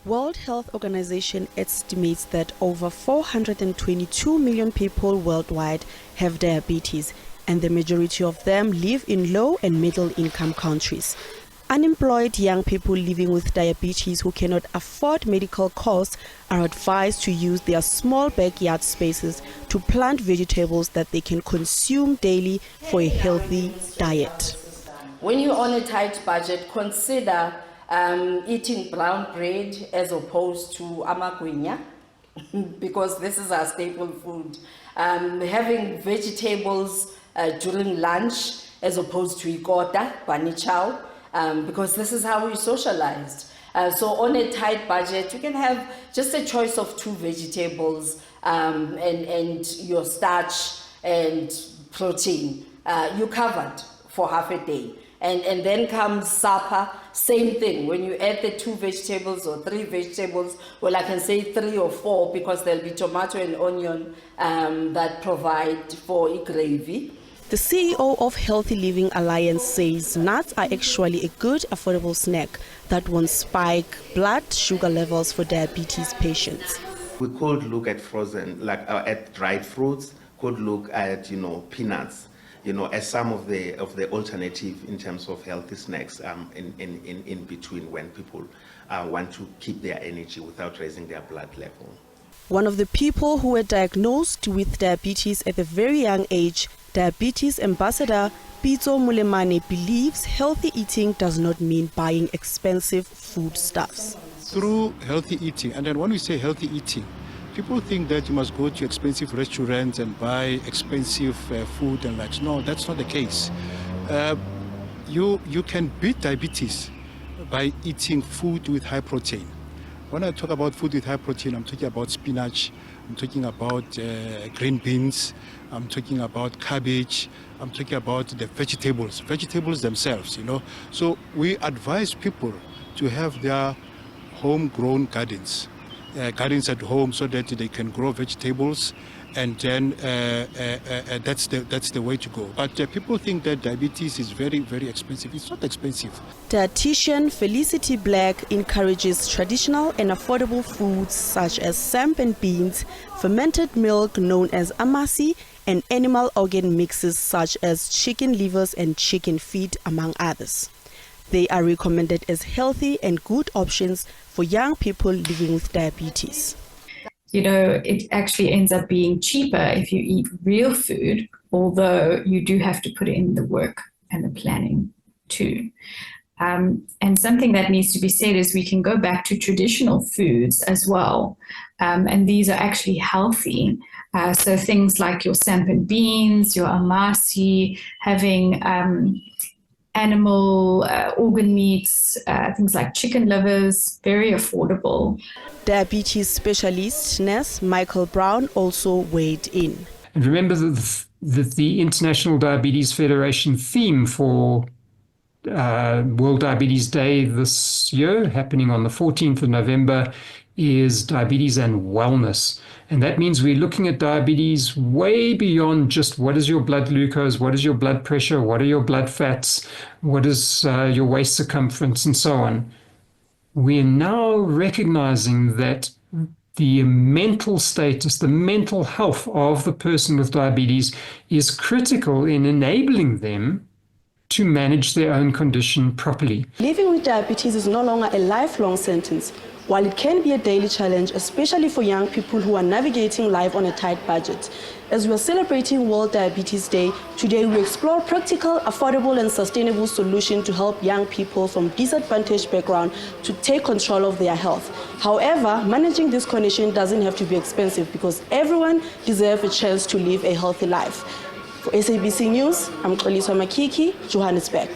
World Health Organization estimates that over 422 million people worldwide have diabetes, and the majority of them live in low and middle income countries. Unemployed young people living with diabetes who cannot afford medical costs are advised to use their small backyard spaces to plant vegetables that they can consume daily for a healthy diet. When you're on a tight budget, consider eating brown bread as opposed to amagwinya, because this is our staple food. Having vegetables during lunch as opposed to ikota, panichao, because this is how we socialized. So on a tight budget, you can have just a choice of 2 vegetables and your starch and protein. You covered for half a day. And then comes supper, same thing. When you add the 2 vegetables or 3 vegetables, well, I can say 3 or 4 because there'll be tomato and onion that provide for a gravy. The CEO of Healthy Living Alliance says nuts are actually a good, affordable snack that won't spike blood sugar levels for diabetes patients. We could look at frozen, like at dried fruits, could look at, peanuts, as some of the alternative in terms of healthy snacks in between when people want to keep their energy without raising their blood level. One of the people who were diagnosed with diabetes at a very young age, diabetes ambassador Pitso Mulemane, believes healthy eating does not mean buying expensive foodstuffs. Through healthy eating, and then when we say healthy eating, people think that you must go to expensive restaurants and buy expensive food and like. No, that's not the case. You can beat diabetes by eating food with high protein. When I talk about food with high protein, I'm talking about spinach, I'm talking about green beans, I'm talking about cabbage, I'm talking about the vegetables themselves, So we advise people to have their homegrown gardens at home so that they can grow vegetables, and then that's the way to go. But people think that diabetes is very, very expensive. It's not expensive. Dietitian Felicity Black encourages traditional and affordable foods such as samp and beans, fermented milk known as amasi, and animal organ mixes such as chicken livers and chicken feet, among others. They are recommended as healthy and good options for young people living with diabetes. It actually ends up being cheaper if you eat real food, although you do have to put in the work and the planning too. And something that needs to be said is we can go back to traditional foods as well. And these are actually healthy. So things like your samp and beans, your amasi, having animal organ meats, things like chicken livers, very affordable. Diabetes specialist nurse Michael Brown also weighed in. And remember that the International Diabetes Federation theme for World Diabetes Day this year, happening on the 14th of November, is diabetes and wellness. And that means we're looking at diabetes way beyond just what is your blood glucose, what is your blood pressure, what are your blood fats, what is your waist circumference, and so on. We're now recognizing that the mental status, the mental health of the person with diabetes is critical in enabling them to manage their own condition properly. Living with diabetes is no longer a lifelong sentence. While it can be a daily challenge, especially for young people who are navigating life on a tight budget. As we are celebrating World Diabetes Day, today we explore practical, affordable and sustainable solutions to help young people from disadvantaged backgrounds to take control of their health. However, managing this condition doesn't have to be expensive because everyone deserves a chance to live a healthy life. For SABC News, I'm Xoliswa Makiki, Johannesburg.